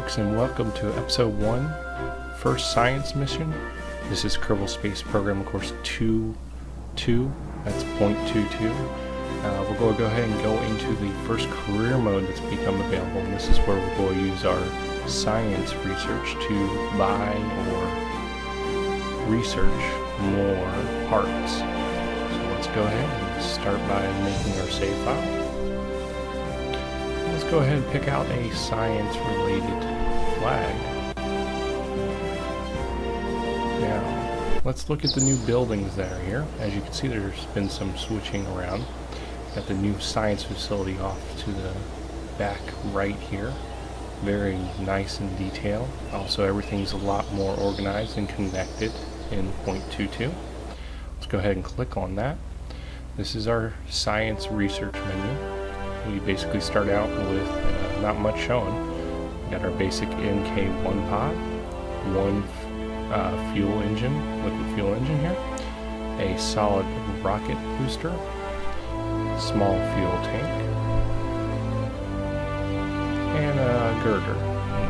folks, and welcome to episode 1, first science mission. This is Kerbal Space Program, of course, 2.2, that's 0.22. We're going to go ahead and go into the first career mode that's become available, and this is where we're going to use our science research to buy or research more parts. So let's go ahead and start by making our save file. Let's go ahead and pick out a science-related flag. Now, let's look at the new buildings that are here. As you can see, there's been some switching around. Got the new science facility off to the back right here. Very nice in detail. Also, everything's a lot more organized and connected in 0.22. Let's go ahead and click on that. This is our science research menu. We basically start out with not much showing. We got our basic NK1 pod, one fuel engine, liquid fuel engine here, a solid rocket booster, small fuel tank, and a girder.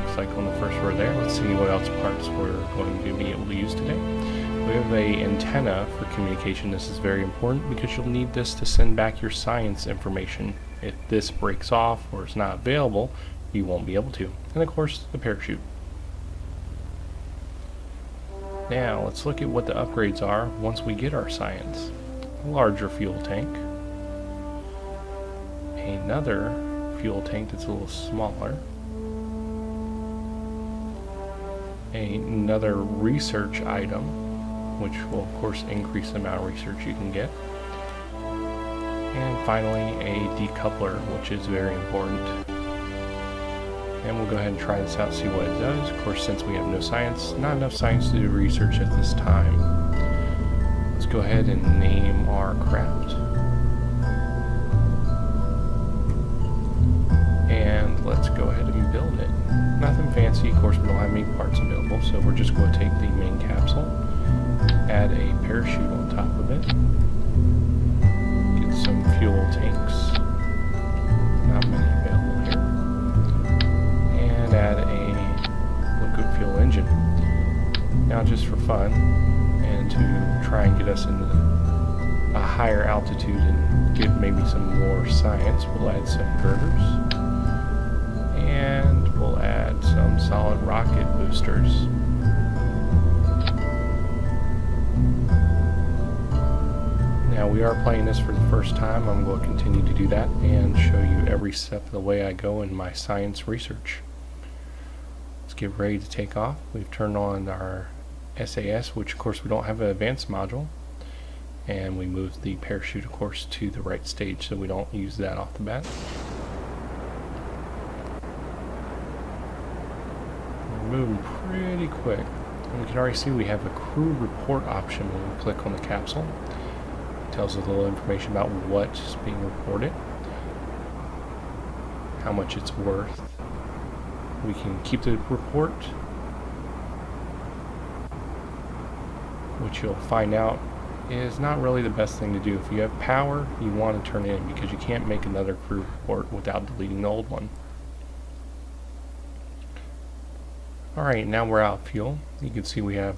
Looks like on the first row there. Let's see what else parts we're going to be able to use today. We have a antenna for communication. This is very important because you'll need this to send back your science information. If this breaks off or is not available, you won't be able to. And of course, the parachute. Now, let's look at what the upgrades are once we get our science. A larger fuel tank. Another fuel tank that's a little smaller. Another research item, which will of course increase the amount of research you can get. And finally, a decoupler, which is very important. And we'll go ahead and try this out, see what it does. Of course, since we have no science, not enough science to do research at this time. Let's go ahead and name our craft. And let's go ahead and build it. Nothing fancy, of course we don't have any parts available, so we're just going to take the main capsule, add a parachute on top of it, get some fuel tanks, not many available here, and add a liquid fuel engine. Now just for fun, and to try and get us into a higher altitude and get maybe some more science, we'll add some girders. And we'll add some solid rocket boosters. Now we are playing this for the first time. I'm going to continue to do that and show you every step of the way I go in my science research. Let's get ready to take off. We've turned on our SAS, which of course we don't have an advanced module. And we moved the parachute, of course, to the right stage so we don't use that off the bat. Moving pretty quick, and we can already see we have a crew report option when we click on the capsule. It tells us a little information about what's being reported, how much it's worth. We can keep the report, which you'll find out is not really the best thing to do. If you have power, you want to turn it in because you can't make another crew report without deleting the old one. Alright, now we're out of fuel. You can see we have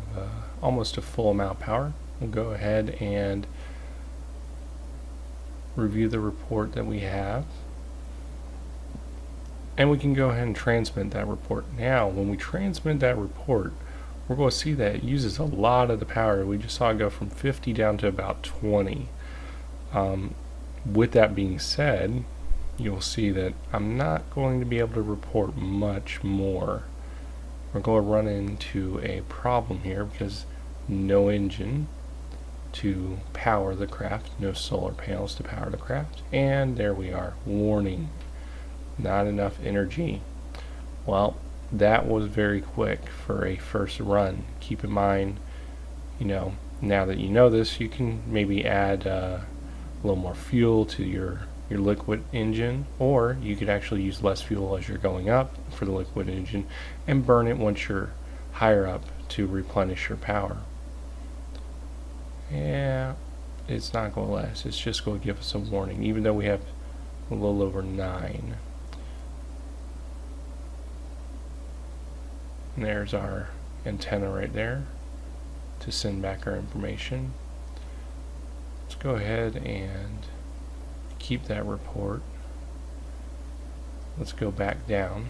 almost a full amount of power. We'll go ahead and review the report that we have. And we can go ahead and transmit that report. Now, when we transmit that report, we're going to see that it uses a lot of the power. We just saw it go from 50 down to about 20. With that being said, you'll see that I'm not going to be able to report much more. We're going to run into a problem here because no engine to power the craft, no solar panels to power the craft, and there we are. Warning, not enough energy. Well, that was very quick for a first run. Keep in mind, now that you know this, you can maybe add a little more fuel to your liquid engine, or you could actually use less fuel as you're going up for the liquid engine and burn it once you're higher up to replenish your power. Yeah, it's not going to last. It's just going to give us a warning, even though we have a little over 9. And there's our antenna right there to send back our information. Let's go ahead and keep that report. Let's go back down.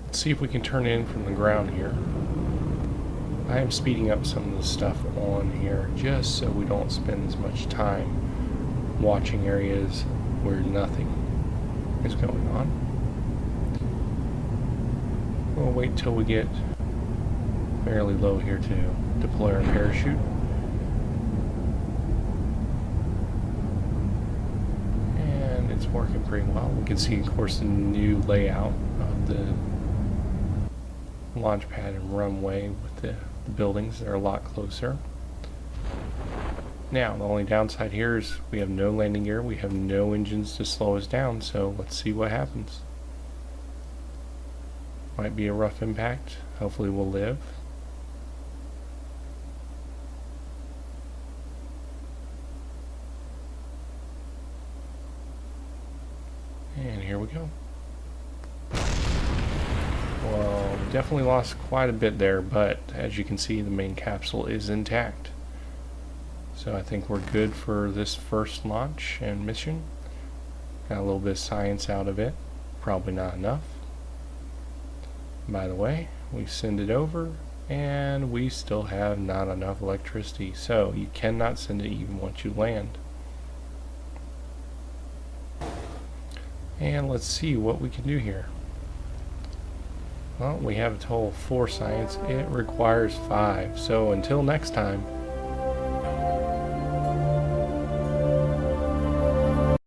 Let's see if we can turn in from the ground here. I am speeding up some of the stuff on here just so we don't spend as much time watching areas where nothing is going on. We'll wait till we get fairly low here to deploy our parachute. And it's working pretty well. We can see, of course, the new layout of the launch pad and runway with the buildings that are a lot closer. Now, the only downside here is we have no landing gear, we have no engines to slow us down, so let's see what happens. Might be a rough impact. Hopefully we'll live. And here we go. Well, we definitely lost quite a bit there, but as you can see, the main capsule is intact. So I think we're good for this first launch and mission. Got a little bit of science out of it. Probably not enough. By the way, we send it over and we still have not enough electricity, so you cannot send it even once you land. And let's see what we can do here. Well, we have a total of 4 science. It requires 5. So until next time,